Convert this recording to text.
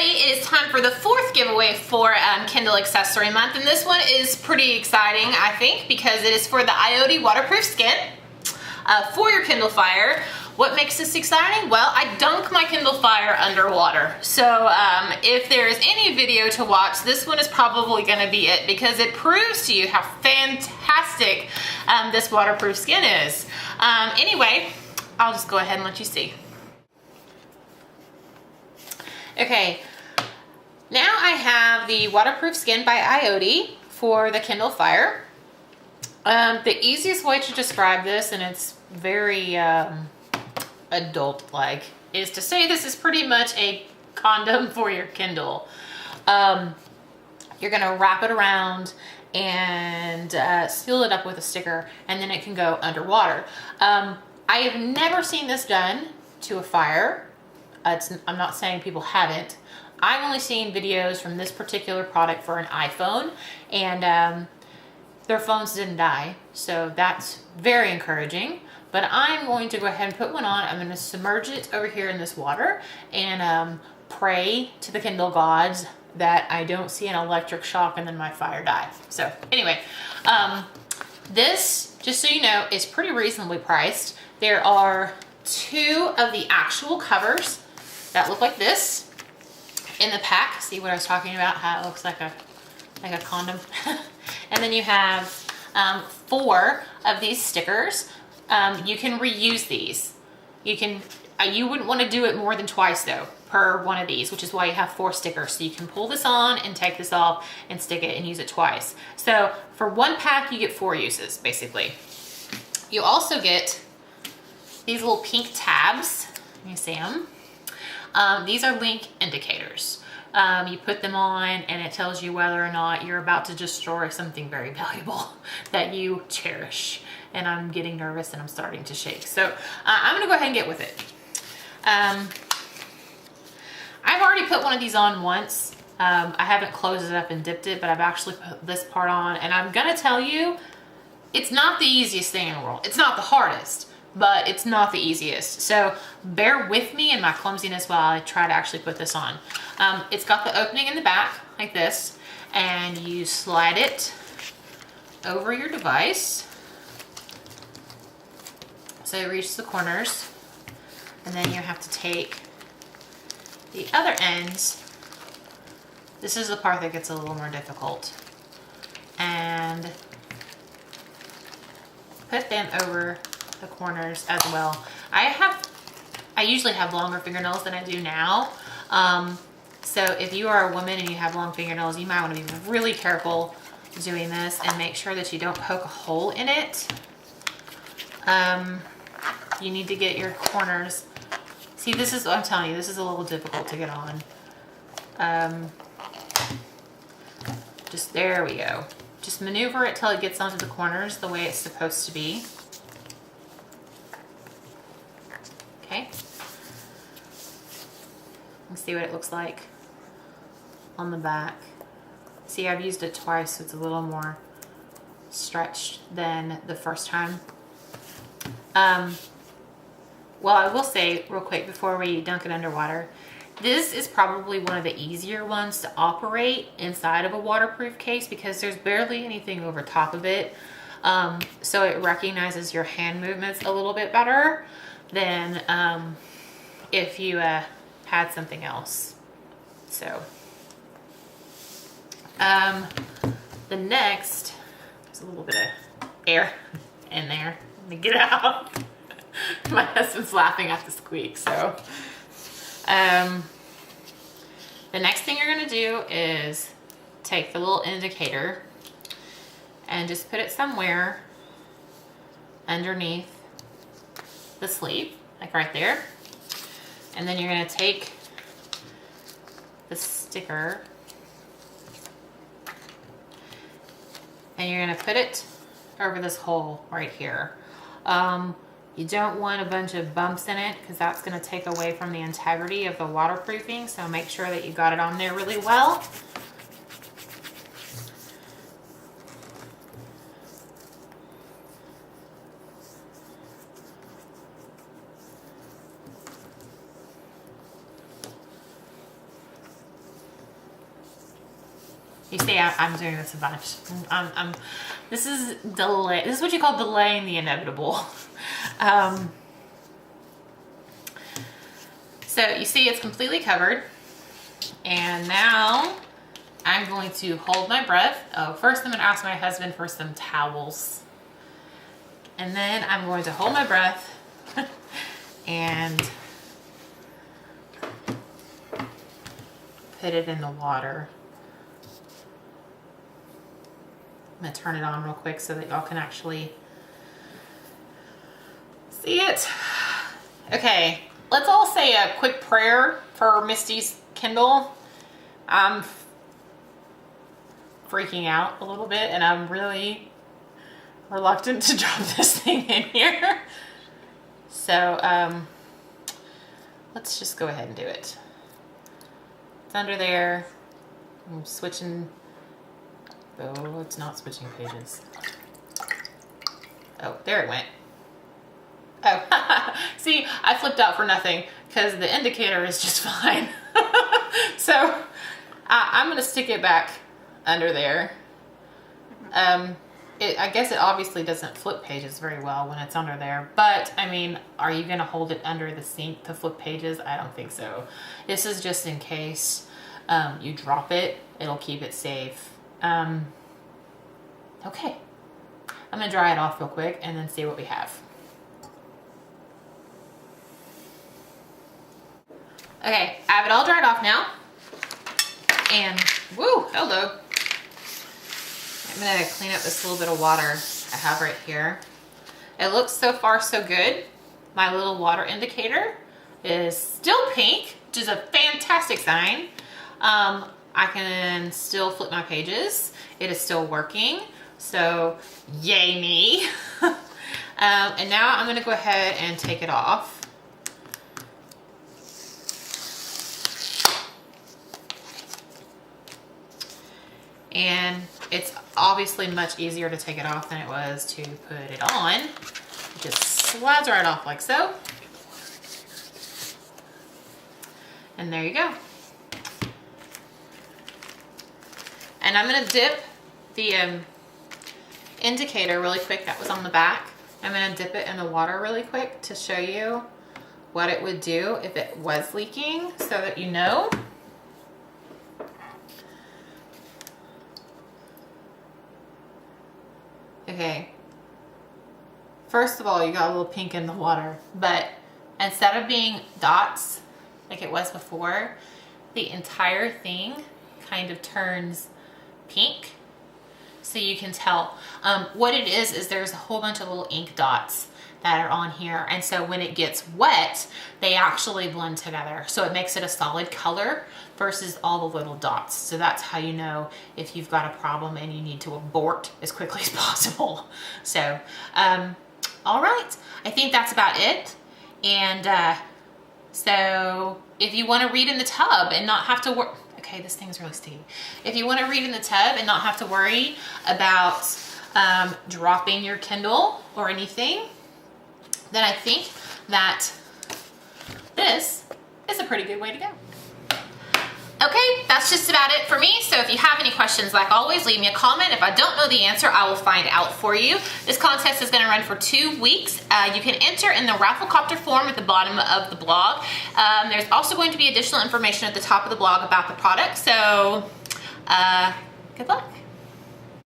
Alrighty, it is time for the fourth giveaway for Kindle Accessory Month, and this one is pretty exciting, I think, because it is for the iOttie waterproof skin for your Kindle Fire. What makes this exciting? Well, I dunk my Kindle Fire underwater, so if there is any video to watch, this one is probably going to be it, because it proves to you how fantastic this waterproof skin is. Anyway, I'll just go ahead and let you see. Okay, now I have the waterproof skin by iOttie for the Kindle Fire. The easiest way to describe this, and it's very adult-like, is to say this is pretty much a condom for your Kindle. You're gonna wrap it around and seal it up with a sticker, and then it can go underwater. I have never seen this done to a fire. I'm not saying people haven't. I've only seen videos from this particular product for an iPhone, and their phones didn't die, so that's very encouraging. But I'm going to go ahead and put one on. I'm going to submerge it over here in this water and pray to the Kindle gods that I don't see an electric shock and then my fire die. So anyway, this, just so you know, is pretty reasonably priced. There are 2 of the actual covers that look like this in the pack. See what I was talking about, how it looks like a condom. And then you have 4 of these stickers. You can reuse these. You wouldn't want to do it more than twice though, per one of these, which is why you have 4 stickers. So you can pull this on and take this off and stick it and use it twice. So for one pack, you get 4 uses, basically. You also get these little pink tabs. You see them? These are link indicators. You put them on and it tells you whether or not you're about to destroy something very valuable that you cherish. And I'm getting nervous and I'm starting to shake. So I'm gonna go ahead and get with it. I've already put one of these on once. I haven't closed it up and dipped it, but I've actually put this part on, and I'm gonna tell you, it's not the easiest thing in the world. It's not the hardest, but it's not the easiest. So bear with me in my clumsiness while I try to actually put this on. It's got the opening in the back like this, and you slide it over your device so it reaches the corners, and then you have to take the other ends. This is the part that gets a little more difficult, and put them over the corners as well. I usually have longer fingernails than I do now. So if you are a woman and you have long fingernails, you might want to be really careful doing this and make sure that you don't poke a hole in it. You need to get your corners. See, this is, I'm telling you, this is a little difficult to get on. Just, there we go. Just maneuver it till it gets onto the corners the way it's supposed to be. Okay. Let's see what it looks like on the back. See, I've used it twice, so it's a little more stretched than the first time. Well, I will say real quick before we dunk it underwater, this is probably one of the easier ones to operate inside of a waterproof case because there's barely anything over top of it. So it recognizes your hand movements a little bit better than if you had something else. So the next, there's a little bit of air in there. Let me get it out. My husband's laughing at the squeak. So the next thing you're gonna do is take the little indicator and just put it somewhere underneath the sleeve, like right there. And then you're gonna take the sticker and you're gonna put it over this hole right here. You don't want a bunch of bumps in it because that's gonna take away from the integrity of the waterproofing, so make sure that you got it on there really well. You see, I'm doing this a bunch. This is delay. This is what you call delaying the inevitable. So you see it's completely covered. And now I'm going to hold my breath. Oh, first I'm gonna ask my husband for some towels. And then I'm going to hold my breath and put it in the water. I'm gonna turn it on real quick so that y'all can actually see it. Okay, let's all say a quick prayer for Misty's Kindle. I'm freaking out a little bit and I'm really reluctant to drop this thing in here. So let's just go ahead and do it. It's under there. I'm switching. Oh, it's not switching pages. Oh, there it went. Oh, see, I flipped out for nothing because the indicator is just fine. So I'm gonna stick it back under there. I guess it obviously doesn't flip pages very well when it's under there, but I mean, are you gonna hold it under the sink to flip pages? I don't think so. This is just in case you drop it, it'll keep it safe. Okay, I'm gonna dry it off real quick and then see what we have. Okay, I have it all dried off now. And, woo, hello. I'm gonna clean up this little bit of water I have right here. It looks so far so good. My little water indicator is still pink, which is a fantastic sign. I can still flip my pages. It is still working, so yay me. And now I'm gonna go ahead and take it off. And it's obviously much easier to take it off than it was to put it on. It just slides right off like so. And there you go. And I'm gonna dip the indicator really quick that was on the back. I'm gonna dip it in the water really quick to show you what it would do if it was leaking so that you know. Okay, first of all, you got a little pink in the water, but instead of being dots like it was before, the entire thing kind of turns pink. So you can tell what it is there's a whole bunch of little ink dots that are on here, and so when it gets wet they actually blend together, so it makes it a solid color versus all the little dots. So that's how you know if you've got a problem and you need to abort as quickly as possible. So all right, I think that's about it. And so if you want to read in the tub and not have to work, okay, this thing's really sticky. If you want to read in the tub and not have to worry about dropping your Kindle or anything, then I think that this is a pretty good way to go. Okay, that's just about it for me. So if you have any questions, like always, leave me a comment. If I don't know the answer, I will find out for you. This contest is gonna run for 2 weeks. You can enter in the Rafflecopter form at the bottom of the blog. There's also going to be additional information at the top of the blog about the product. So good luck.